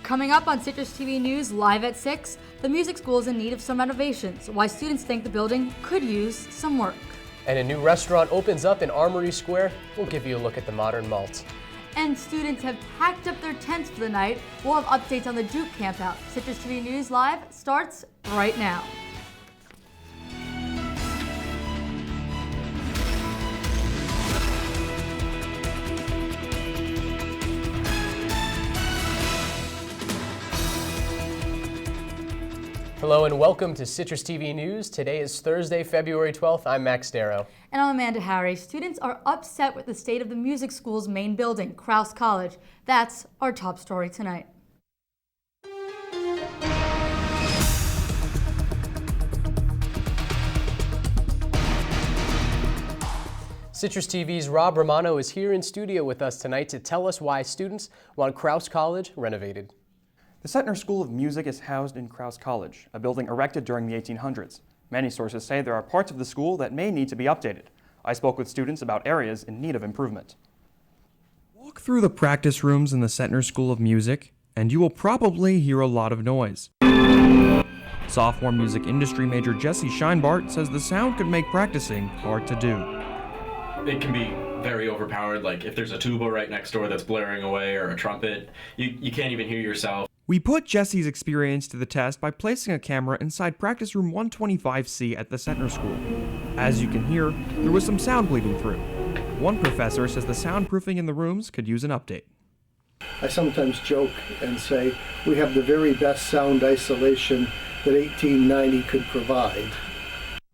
Coming up on Citrus TV News live at 6, the music school is in need of some renovations, why students think the building could use some work. And a new restaurant opens up in Armory Square. We'll give you a look at the Modern Malt. And students have packed up their tents for the night. We'll have updates on the Duke campout. Citrus TV News Live starts right now. Hello and welcome to Citrus TV News. Today is Thursday, February 12th. I'm Max Darrow. And I'm Amanda Hari. Students are upset with the state of the music school's main building, Crouse College. That's our top story tonight. Citrus TV's Rob Romano is here in studio with us tonight to tell us why students want Crouse College renovated. The Setner School of Music is housed in Crouse College, a building erected during the 1800s. Many sources say there are parts of the school that may need to be updated. I spoke with students about areas in need of improvement. Walk through the practice rooms in the Setner School of Music, and you will probably hear a lot of noise. Sophomore music industry major Jesse Scheinbart says the sound could make practicing hard to do. It can be very overpowered, like if there's a tuba right next door that's blaring away or a trumpet, you can't even hear yourself. We put Jesse's experience to the test by placing a camera inside practice room 125C at the Setner School. As you can hear, there was some sound bleeding through. One professor says the soundproofing in the rooms could use an update. I sometimes joke and say we have the very best sound isolation that 1890 could provide.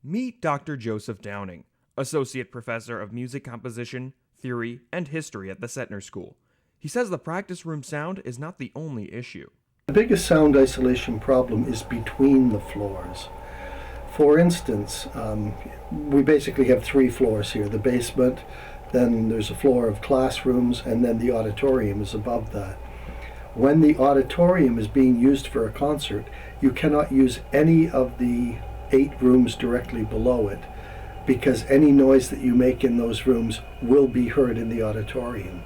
Meet Dr. Joseph Downing, Associate Professor of Music Composition, Theory, and History at the Setner School. He says the practice room sound is not the only issue. The biggest sound isolation problem is between the floors. For instance, we basically have three floors here. The basement, then there's a floor of classrooms, and then the auditorium is above that. When the auditorium is being used for a concert, you cannot use any of the 8 rooms directly below it, because any noise that you make in those rooms will be heard in the auditorium.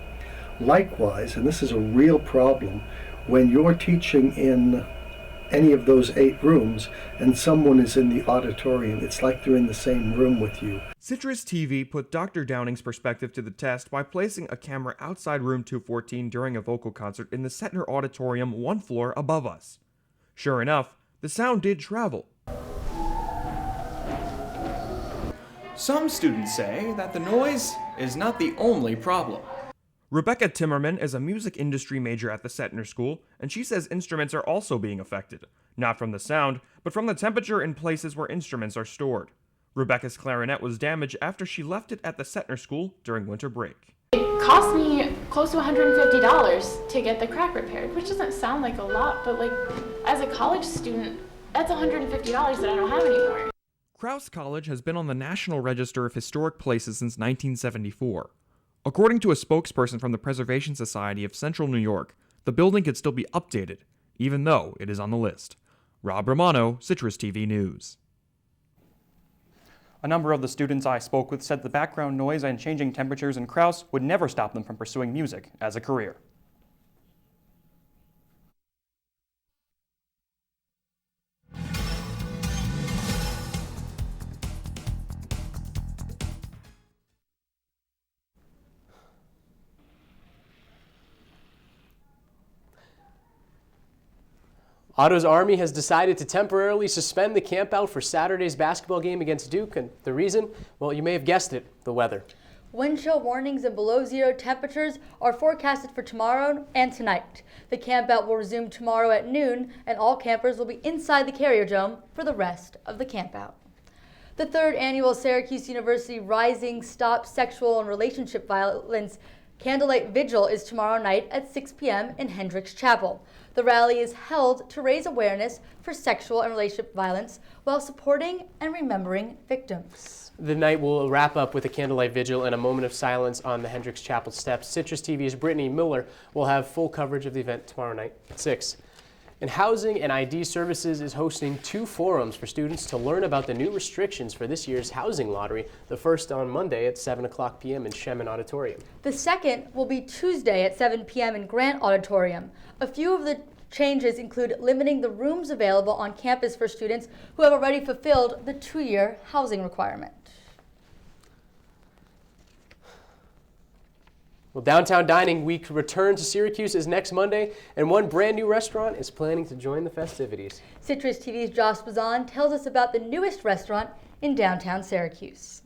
Likewise, and this is a real problem, when you're teaching in any of those 8 rooms and someone is in the auditorium, it's like they're in the same room with you. Citrus TV put Dr. Downing's perspective to the test by placing a camera outside room 214 during a vocal concert in the Setner Auditorium 1 floor above us. Sure enough, the sound did travel. Some students say that the noise is not the only problem. Rebecca Timmerman is a music industry major at the Setner School, and she says instruments are also being affected, not from the sound, but from the temperature in places where instruments are stored. Rebecca's clarinet was damaged after she left it at the Setner School during winter break. It cost me close to $150 to get the crack repaired, which doesn't sound like a lot, but as a college student, that's $150 that I don't have anymore. Crouse College has been on the National Register of Historic Places since 1974. According to a spokesperson from the Preservation Society of Central New York, the building could still be updated, even though it is on the list. Rob Romano, Citrus TV News. A number of the students I spoke with said the background noise and changing temperatures in Crouse would never stop them from pursuing music as a career. Otto's Army has decided to temporarily suspend the campout for Saturday's basketball game against Duke, and the reason? Well, you may have guessed it, the weather. Wind chill warnings and below zero temperatures are forecasted for tomorrow and tonight. The campout will resume tomorrow at noon, and all campers will be inside the Carrier Dome for the rest of the campout. The 3rd annual Syracuse University Rising Stop Sexual and Relationship Violence Candlelight Vigil is tomorrow night at 6 p.m. in Hendricks Chapel. The rally is held to raise awareness for sexual and relationship violence while supporting and remembering victims. The night will wrap up with a candlelight vigil and a moment of silence on the Hendricks Chapel steps. Citrus TV's Brittany Miller will have full coverage of the event tomorrow night at 6. And Housing and ID Services is hosting 2 forums for students to learn about the new restrictions for this year's housing lottery. The first on Monday at 7 o'clock p.m. in Shemin Auditorium. The second will be Tuesday at 7 p.m. in Grant Auditorium. A few of the Changes include limiting the rooms available on campus for students who have already fulfilled the 2-year housing requirement. Well, Downtown Dining Week return to Syracuse is next Monday, and one brand new restaurant is planning to join the festivities. Citrus TV's Josh Bazan tells us about the newest restaurant in downtown Syracuse.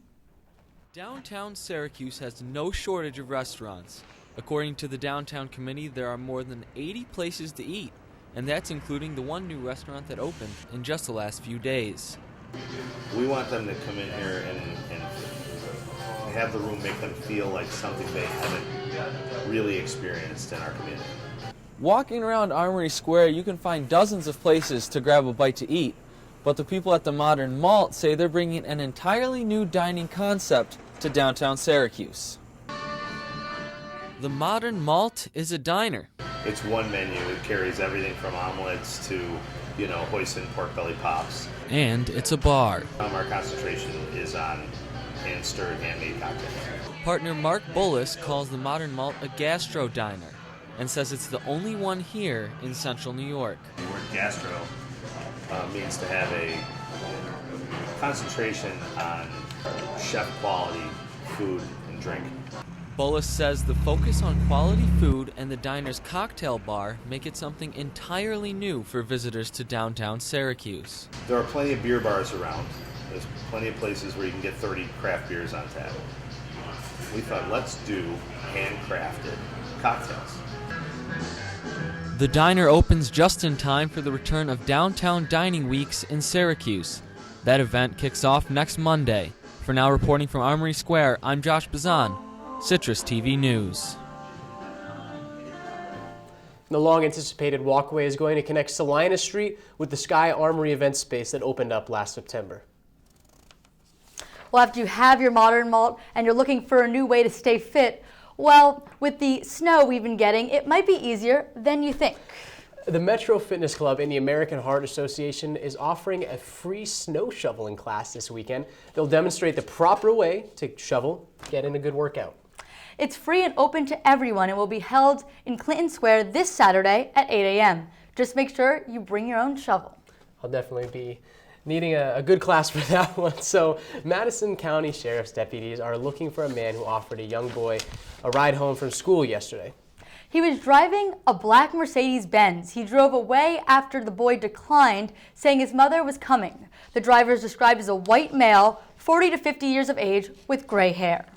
Downtown Syracuse has no shortage of restaurants. According to the Downtown Committee, there are more than 80 places to eat, and that's including the one new restaurant that opened in just the last few days. We want them to come in here and have the room make them feel like something they haven't really experienced in our community. Walking around Armory Square, you can find dozens of places to grab a bite to eat, but the people at the Modern Malt say they're bringing an entirely new dining concept to downtown Syracuse. The Modern Malt is a diner. It's one menu. It carries everything from omelets to, hoisin pork belly pops. And it's a bar. Our concentration is on hand-stirred, handmade cocktails. Partner Mark Bullis calls the Modern Malt a gastro diner and says it's the only one here in central New York. The word gastro means to have a concentration on chef quality food and drink. Bullis says the focus on quality food and the diner's cocktail bar make it something entirely new for visitors to downtown Syracuse. There are plenty of beer bars around. There's plenty of places where you can get 30 craft beers on tap. We thought, let's do handcrafted cocktails. The diner opens just in time for the return of Downtown Dining Weeks in Syracuse. That event kicks off next Monday. For now, reporting from Armory Square, I'm Josh Bazan, Citrus TV News. The long-anticipated walkway is going to connect Salina Street with the Sky Armory event space that opened up last September. Well, after you have your Modern Malt and you're looking for a new way to stay fit, well, with the snow we've been getting, it might be easier than you think. The Metro Fitness Club and the American Heart Association is offering a free snow shoveling class this weekend. They'll demonstrate the proper way to shovel, get in a good workout. It's free and open to everyone and will be held in Clinton Square this Saturday at 8 a.m. Just make sure you bring your own shovel. I'll definitely be needing a good class for that one. So Madison County Sheriff's deputies are looking for a man who offered a young boy a ride home from school yesterday. He was driving a black Mercedes-Benz. He drove away after the boy declined, saying his mother was coming. The driver is described as a white male, 40 to 50 years of age, with gray hair.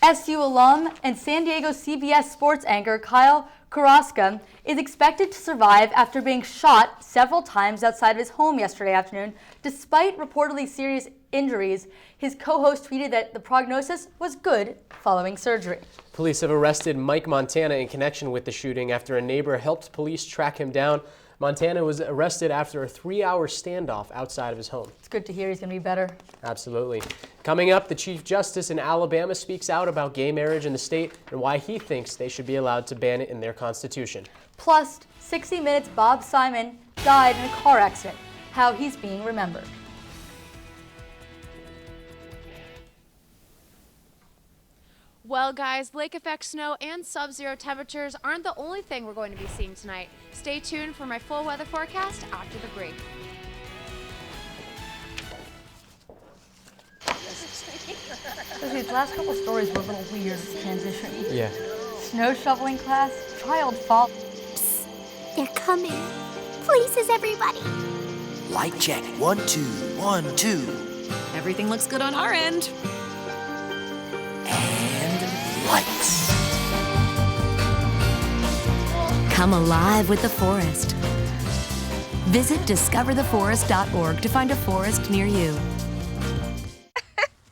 SU alum and San Diego CBS sports anchor Kyle Carrasca is expected to survive after being shot several times outside of his home yesterday afternoon. Despite reportedly serious injuries, his co-host tweeted that the prognosis was good following surgery. Police have arrested Mike Montana in connection with the shooting after a neighbor helped police track him down. Montana was arrested after a 3-hour standoff outside of his home. It's good to hear he's going to be better. Absolutely. Coming up, the Chief Justice in Alabama speaks out about gay marriage in the state and why he thinks they should be allowed to ban it in their constitution. Plus, 60 Minutes' Bob Simon died in a car accident. How he's being remembered. Well, guys, lake effect snow and sub-zero temperatures aren't the only thing we're going to be seeing tonight. Stay tuned for my full weather forecast after the break. These last couple stories were a little weird transition. Yeah. Snow shoveling class, child fall. Psst, they're coming. Places, everybody. Light check. 1, 2, 1, 2. Everything looks good on our end. And lights. Come alive with the forest. Visit discovertheforest.org to find a forest near you.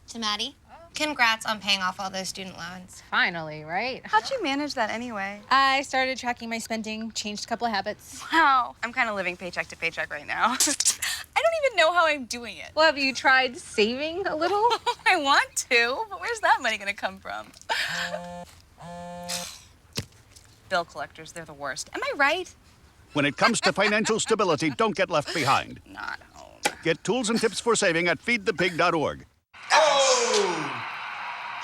To Maddie, congrats on paying off all those student loans. Finally, right? How'd you manage that anyway? I started tracking my spending, changed a couple of habits. Wow, I'm kind of living paycheck to paycheck right now. I don't even know how I'm doing it. Well, have you tried saving a little? I want to, but where's that money gonna come from? Bill collectors, they're the worst. Am I right? When it comes to financial stability, don't get left behind. Not home. Get tools and tips for saving at feedthepig.org. Oh!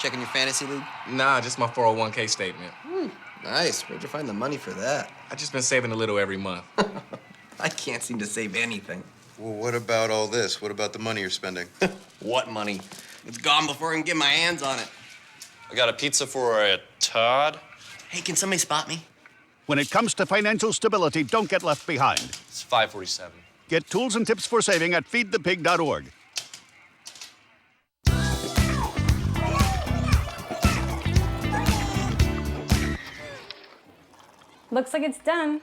Checking your fantasy league? Nah, just my 401k statement. Nice. Where'd you find the money for that? I've just been saving a little every month. I can't seem to save anything. Well, what about all this? What about the money you're spending? What money? It's gone before I can get my hands on it. I got a pizza for a Todd. Hey, can somebody spot me? When it comes to financial stability, don't get left behind. It's $5.47. Get tools and tips for saving at feedthepig.org. Looks like it's done.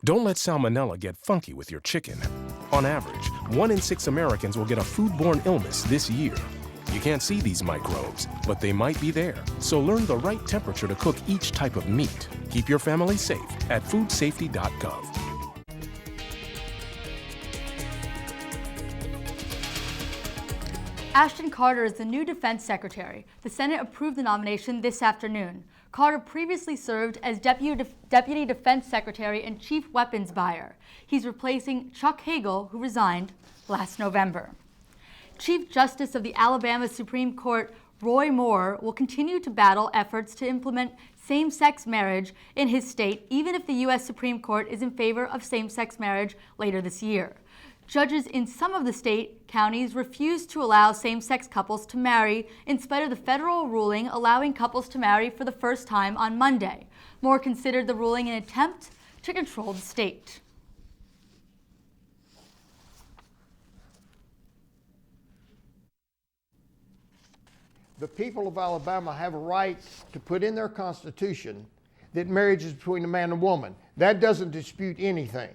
Don't let salmonella get funky with your chicken. On average, 1 in 6 Americans will get a foodborne illness this year. You can't see these microbes, but they might be there. So learn the right temperature to cook each type of meat. Keep your family safe at foodsafety.gov. Ashton Carter is the new Defense Secretary. The Senate approved the nomination this afternoon. Carter previously served as Deputy Defense Secretary and Chief Weapons Buyer. He's replacing Chuck Hagel, who resigned last November. Chief Justice of the Alabama Supreme Court, Roy Moore, will continue to battle efforts to implement same-sex marriage in his state, even if the U.S. Supreme Court is in favor of same-sex marriage later this year. Judges in some of the state counties refused to allow same-sex couples to marry in spite of the federal ruling allowing couples to marry for the first time on Monday. Moore considered the ruling an attempt to control the state. The people of Alabama have a right to put in their constitution that marriage is between a man and woman. That doesn't dispute anything.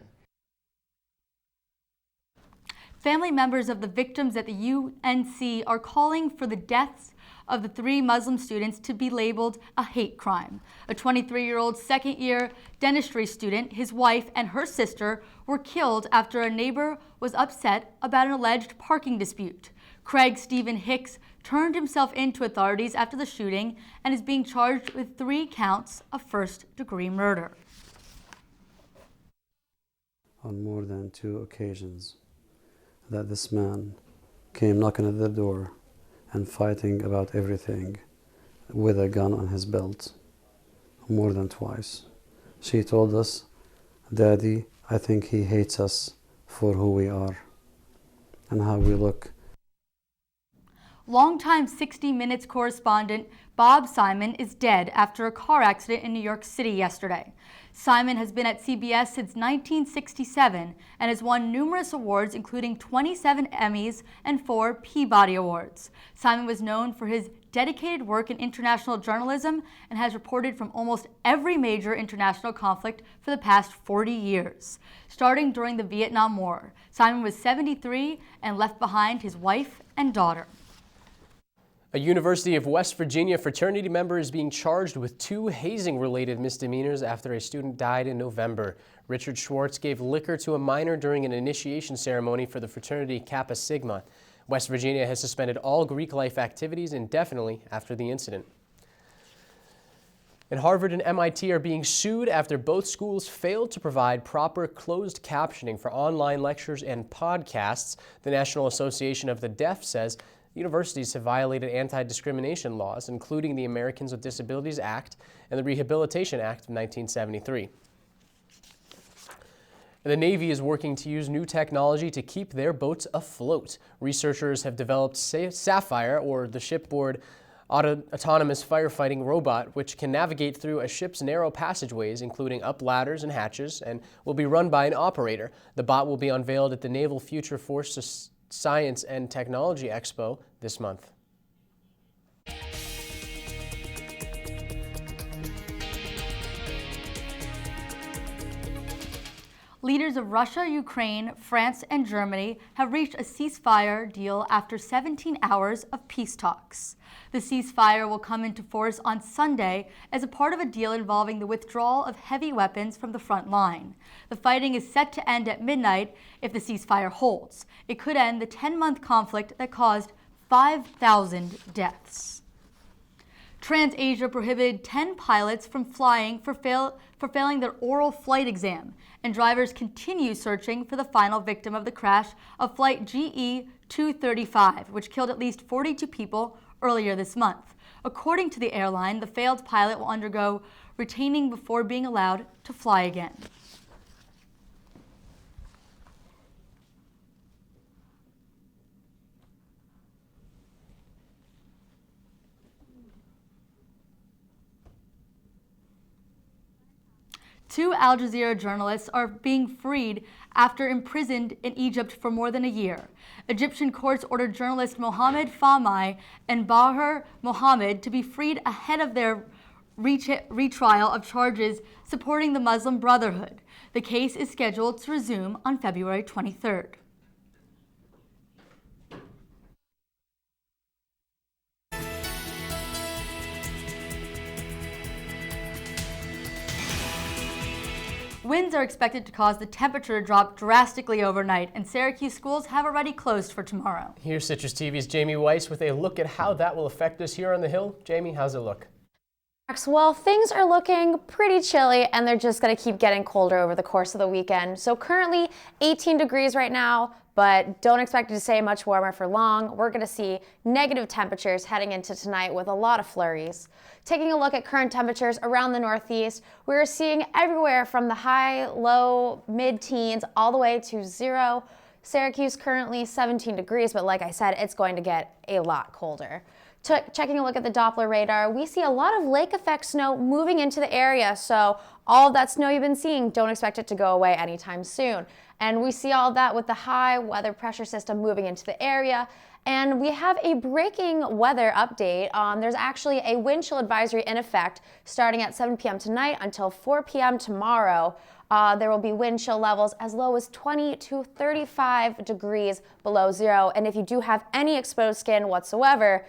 Family members of the victims at the UNC are calling for the deaths of the 3 Muslim students to be labeled a hate crime. A 23-year-old second-year dentistry student, his wife, and her sister were killed after a neighbor was upset about an alleged parking dispute. Craig Stephen Hicks turned himself in to authorities after the shooting and is being charged with 3 counts of first-degree murder. On more than 2 occasions, that this man came knocking at the door and fighting about everything with a gun on his belt, more than twice. She told us, "Daddy, I think he hates us for who we are and how we look." Longtime 60 Minutes correspondent Bob Simon is dead after a car accident in New York City yesterday. Simon has been at CBS since 1967 and has won numerous awards, including 27 Emmys and 4 Peabody Awards. Simon was known for his dedicated work in international journalism and has reported from almost every major international conflict for the past 40 years. Starting during the Vietnam War, Simon was 73 and left behind his wife and daughter. A University of West Virginia fraternity member is being charged with 2 hazing-related misdemeanors after a student died in November. Richard Schwartz gave liquor to a minor during an initiation ceremony for the fraternity Kappa Sigma. West Virginia has suspended all Greek life activities indefinitely after the incident. And Harvard and MIT are being sued after both schools failed to provide proper closed captioning for online lectures and podcasts. The National Association of the Deaf says universities have violated anti-discrimination laws, including the Americans with Disabilities Act and the Rehabilitation Act of 1973. The Navy is working to use new technology to keep their boats afloat. Researchers have developed Sapphire, or the shipboard autonomous firefighting robot, which can navigate through a ship's narrow passageways, including up ladders and hatches, and will be run by an operator. The bot will be unveiled at the Naval Future Force Science and Technology Expo this month. Leaders of Russia, Ukraine, France, and Germany have reached a ceasefire deal after 17 hours of peace talks. The ceasefire will come into force on Sunday as a part of a deal involving the withdrawal of heavy weapons from the front line. The fighting is set to end at midnight if the ceasefire holds. It could end the 10-month conflict that caused 5,000 deaths. TransAsia prohibited 10 pilots from flying for failing their oral flight exam, and drivers continue searching for the final victim of the crash of flight GE 235, which killed at least 42 people earlier this month. According to the airline, the failed pilot will undergo retaining before being allowed to fly again. Two Al Jazeera journalists are being freed after imprisoned in Egypt for more than a year. Egyptian courts ordered journalist Mohammed Fahmy and Bahar Mohammed to be freed ahead of their retrial of charges supporting the Muslim Brotherhood. The case is scheduled to resume on February 23rd. Winds are expected to cause the temperature to drop drastically overnight, and Syracuse schools have already closed for tomorrow. Here's Citrus TV's Jamie Weiss with a look at how that will affect us here on the Hill. Jamie, how's it look? Well, things are looking pretty chilly, and they're just going to keep getting colder over the course of the weekend. So currently 18 degrees right now, but don't expect it to stay much warmer for long. We're going to see negative temperatures heading into tonight with a lot of flurries. Taking a look at current temperatures around the Northeast, we're seeing everywhere from the high, low, mid-teens all the way to 0. Syracuse currently 17 degrees, but like I said, it's going to get a lot colder. Checking a look at the Doppler radar, we see a lot of lake effect snow moving into the area, so all of that snow you've been seeing, don't expect it to go away anytime soon. And we see all of that with the high weather pressure system moving into the area. And we have a breaking weather update. There's actually a wind chill advisory in effect starting at 7 p.m. tonight until 4 p.m. tomorrow. There will be wind chill levels as low as 20 to 35 degrees below 0. And if you do have any exposed skin whatsoever,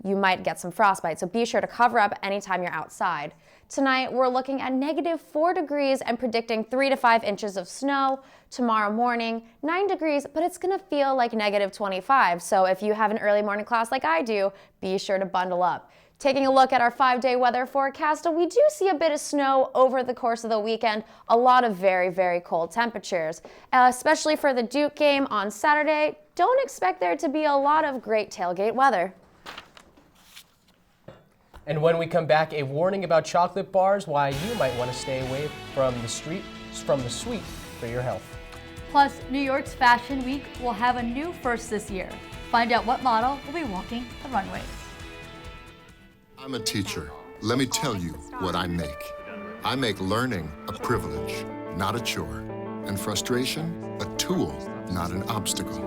you might get some frostbite, so be sure to cover up anytime you're outside. Tonight, we're looking at -4 degrees and predicting 3 to 5 inches of snow. Tomorrow morning, 9 degrees, but it's gonna feel like -25. So if you have an early morning class like I do, be sure to bundle up. Taking a look at our 5-day weather forecast, we do see a bit of snow over the course of the weekend. A lot of very, very cold temperatures, especially for the Duke game on Saturday. Don't expect there to be a lot of great tailgate weather. And when we come back, a warning about chocolate bars, why you might want to stay away from the sweet for your health. Plus, New York's Fashion Week will have a new first this year. Find out what model will be walking the runways. I'm a teacher. Let me tell you what I make. I make learning a privilege, not a chore, and frustration a tool, not an obstacle.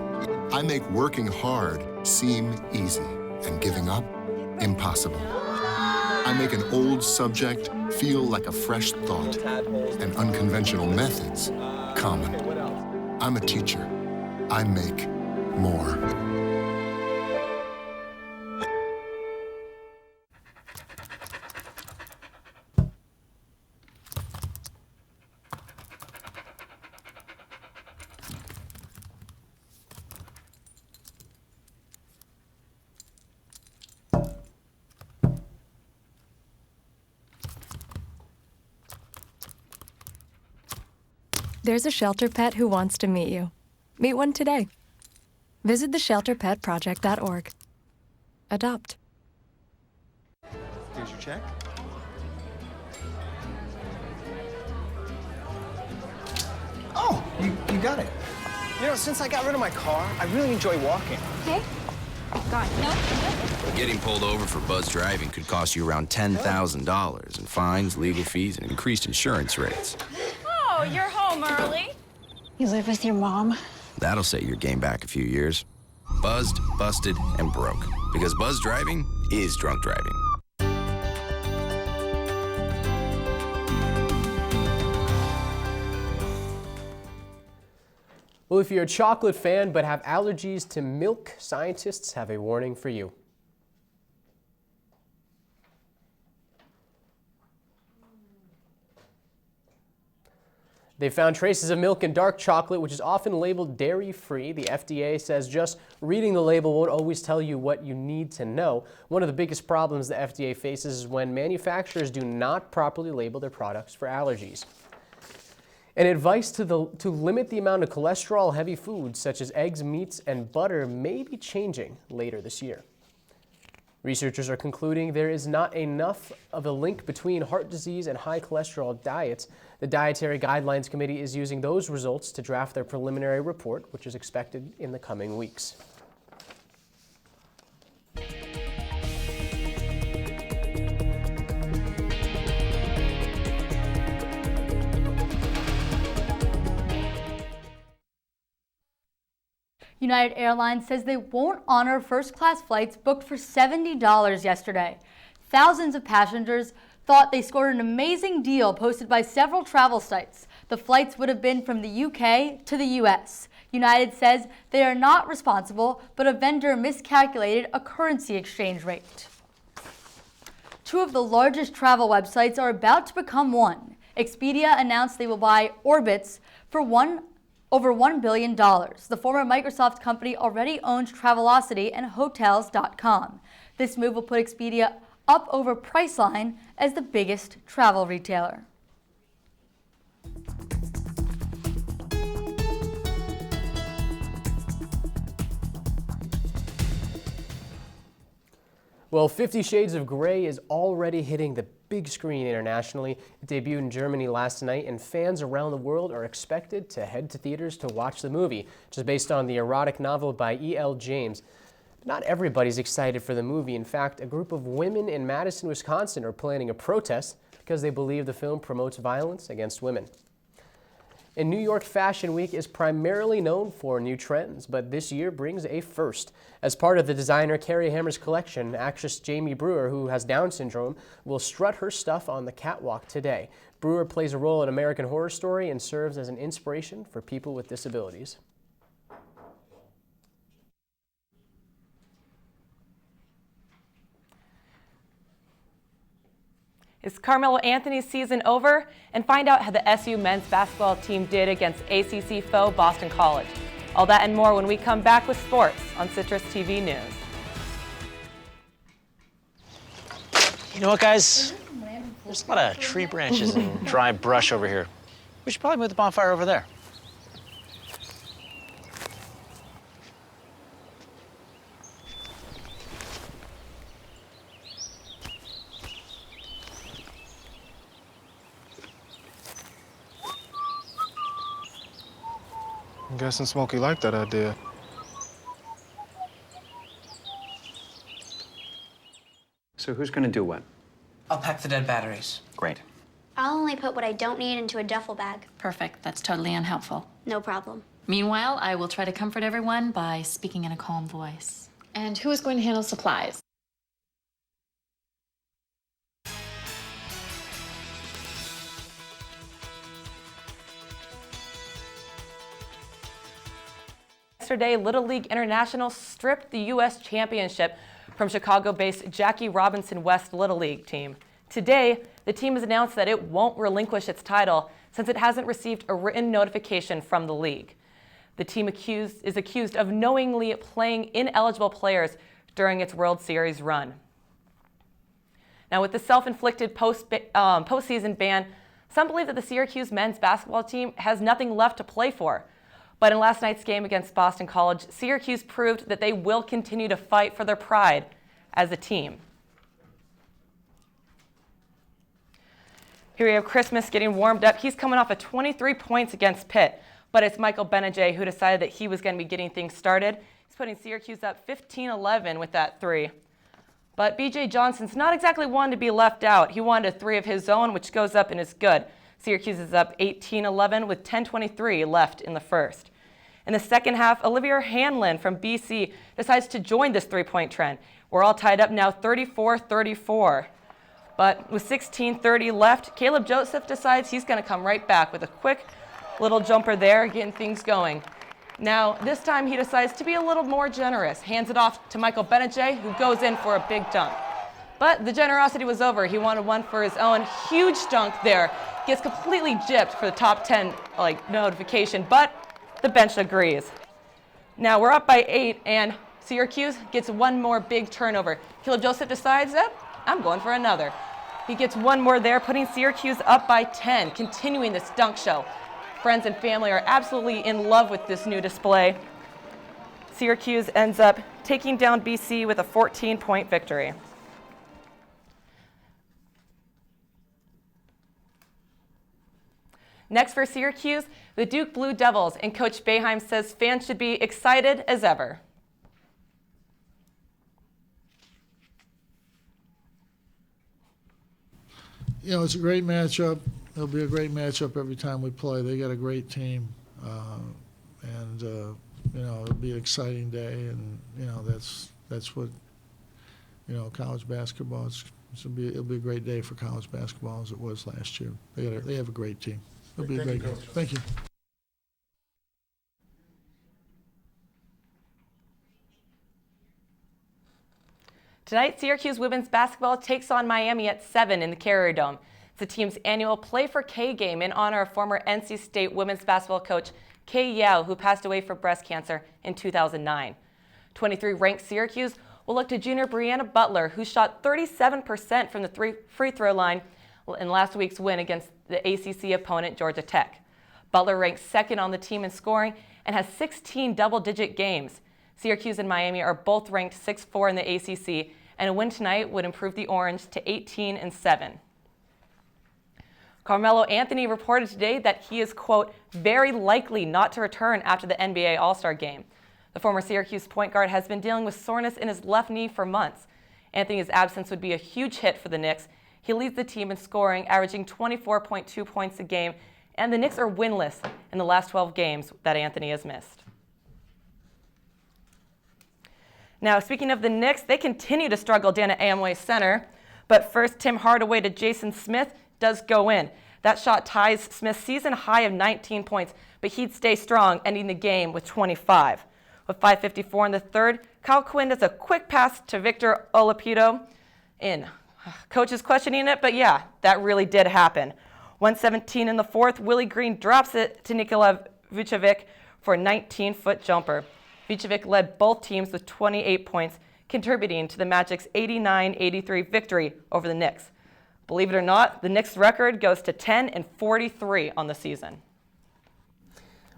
I make working hard seem easy and giving up impossible. I make an old subject feel like a fresh thought and unconventional methods common. I'm a teacher. I make more. There's a shelter pet who wants to meet you. Meet one today. Visit theshelterpetproject.org. Adopt. Here's your check. Oh, you got it. You know, since I got rid of my car, I really enjoy walking. Okay. God, no. Getting pulled over for buzz driving could cost you around $10,000 in fines, legal fees, and increased insurance rates. Oh, you're home early. You live with your mom? That'll set your game back a few years. Buzzed, busted, and broke. Because buzz driving is drunk driving. Well, if you're a chocolate fan but have allergies to milk, scientists have a warning for you. They found traces of milk in dark chocolate, which is often labeled dairy-free. The FDA says just reading the label won't always tell you what you need to know. One of the biggest problems the FDA faces is when manufacturers do not properly label their products for allergies. And advice to limit the amount of cholesterol-heavy foods such as eggs, meats, and butter may be changing later this year. Researchers are concluding there is not enough of a link between heart disease and high cholesterol diets. The Dietary Guidelines Committee is using those results to draft their preliminary report, which is expected in the coming weeks. United Airlines says they won't honor first-class flights booked for $70 yesterday. Thousands of passengers thought they scored an amazing deal posted by several travel sites. The flights would have been from the UK to the US. United says they are not responsible, but a vendor miscalculated a currency exchange rate. Two of the largest travel websites are about to become one. Expedia announced they will buy Orbitz for over $1 billion. The former Microsoft company already owns Travelocity and Hotels.com. This move will put Expedia up over Priceline as the biggest travel retailer. Well, 50 Shades of Grey is already hitting the big screen internationally. It debuted in Germany last night, and fans around the world are expected to head to theaters to watch the movie, which is based on the erotic novel by E.L. James. But not everybody's excited for the movie. In fact, a group of women in Madison, Wisconsin are planning a protest because they believe the film promotes violence against women. And New York Fashion Week is primarily known for new trends, but this year brings a first. As part of the designer Carrie Hammer's collection, actress Jamie Brewer, who has Down syndrome, will strut her stuff on the catwalk today. Brewer plays a role in American Horror Story and serves as an inspiration for people with disabilities. Is Carmelo Anthony's season over? And find out how the SU men's basketball team did against ACC foe Boston College. All that and more when we come back with sports on Citrus TV News. You know what, guys? There's a lot of tree branches and dry brush over here. We should probably move the bonfire over there. I'm guessing Smokey liked that idea. So who's gonna do what? I'll pack the dead batteries. Great. I'll only put what I don't need into a duffel bag. Perfect. That's totally unhelpful. No problem. Meanwhile, I will try to comfort everyone by speaking in a calm voice. And who is going to handle supplies? Yesterday, Little League International stripped the U.S. championship from Chicago-based Jackie Robinson West Little League team. Today, the team has announced that it won't relinquish its title since it hasn't received a written notification from the league. The team is accused of knowingly playing ineligible players during its World Series run. Now, with the self-inflicted postseason ban, some believe that the Syracuse men's basketball team has nothing left to play for. But in last night's game against Boston College, Syracuse proved that they will continue to fight for their pride as a team. Here we have Christmas getting warmed up. He's coming off of 23 points against Pitt, but it's Michael Benajay who decided that he was going to be getting things started. He's putting Syracuse up 15-11 with that three. But B.J. Johnson's not exactly one to be left out. He wanted a three of his own, which goes up and is good. Syracuse is up 18-11 with 10:23 left in the first. In the second half, Olivia Hanlon from BC decides to join this three-point trend. We're all tied up now 34-34. But with 16:30 left, Caleb Joseph decides he's going to come right back with a quick little jumper there, getting things going. Now, this time he decides to be a little more generous. Hands it off to Michael Benajay, who goes in for a big dunk. But the generosity was over. He wanted one for his own. Huge dunk there. Gets completely gypped for the top 10 notification, but the bench agrees. Now we're up by 8, and Syracuse gets one more big turnover. Caleb Joseph decides that I'm going for another. He gets one more there, putting Syracuse up by 10, continuing this dunk show. Friends and family are absolutely in love with this new display. Syracuse ends up taking down BC with a 14-point victory. Next for Syracuse, the Duke Blue Devils, and Coach Boeheim says fans should be excited as ever. You know, it's a great matchup. It'll be a great matchup every time we play. They got a great team, and you know, it'll be an exciting day. And you know, that's what, you know, college basketball is. It'll be a great day for college basketball as it was last year. They have a great team. It'll be a great game. Thank you. Tonight, Syracuse women's basketball takes on Miami at 7 in the Carrier Dome. It's the team's annual Play for K game in honor of former NC State women's basketball coach Kay Yao, who passed away from breast cancer in 2009. 23-ranked Syracuse will look to junior Brianna Butler, who shot 37% from the free throw line in last week's win against the ACC opponent Georgia Tech. Butler ranks second on the team in scoring and has 16 double-digit games. Syracuse and Miami are both ranked 6-4 in the ACC, and a win tonight would improve the Orange to 18-7. Carmelo Anthony reported today that he is, quote, very likely not to return after the NBA All-Star game. The former Syracuse point guard has been dealing with soreness in his left knee for months. Anthony's absence would be a huge hit for the Knicks. He leads the team in scoring, averaging 24.2 points a game, and the Knicks are winless in the last 12 games that Anthony has missed. Now, speaking of the Knicks, they continue to struggle down at Amway Center. But first, Tim Hardaway to Jason Smith does go in. That shot ties Smith's season high of 19 points, but he'd stay strong, ending the game with 25. With 5:54 in the third, Kyle Quinn does a quick pass to Victor Oladipo in. Coach is questioning it, but yeah, that really did happen. 1:17 in the fourth, Willie Green drops it to Nikola Vucevic for a 19-foot jumper. Vucevic led both teams with 28 points, contributing to the Magic's 89-83 victory over the Knicks. Believe it or not, the Knicks' record goes to 10-43 on the season.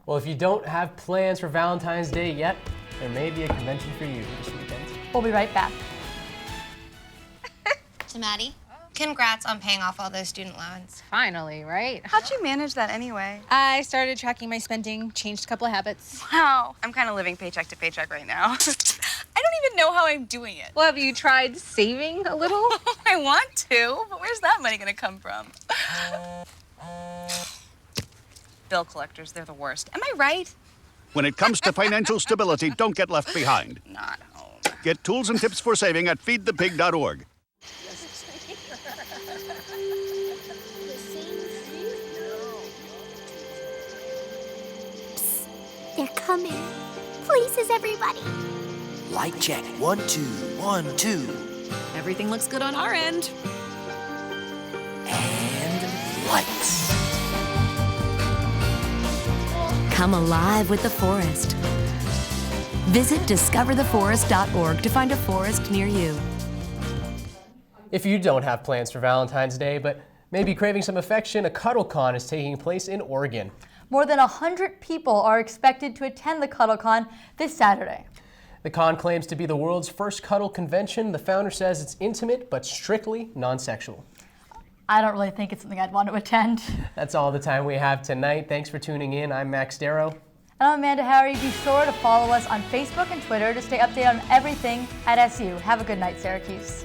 Well, if you don't have plans for Valentine's Day yet, there may be a convention for you this weekend. We'll be right back. So, Maddie, congrats on paying off all those student loans. Finally, right? How'd you manage that anyway? I started tracking my spending, changed a couple of habits. Wow. I'm kind of living paycheck to paycheck right now. I don't even know how I'm doing it. Well, have you tried saving a little? I want to, but where's that money gonna come from? Bill collectors, they're the worst. Am I right? When it comes to financial stability, don't get left behind. Not home. Get tools and tips for saving at feedthepig.org. They're coming. Places, everybody. Light check. 1, 2, 1, 2. Everything looks good on our end. And lights. Come alive with the forest. Visit discovertheforest.org to find a forest near you. If you don't have plans for Valentine's Day, but maybe craving some affection, a CuddleCon is taking place in Oregon. More than 100 people are expected to attend the CuddleCon this Saturday. The con claims to be the world's first cuddle convention. The founder says it's intimate but strictly non-sexual. I don't really think it's something I'd want to attend. That's all the time we have tonight. Thanks for tuning in. I'm Max Darrow. And I'm Amanda Hari. Be sure to follow us on Facebook and Twitter to stay updated on everything at SU. Have a good night, Syracuse.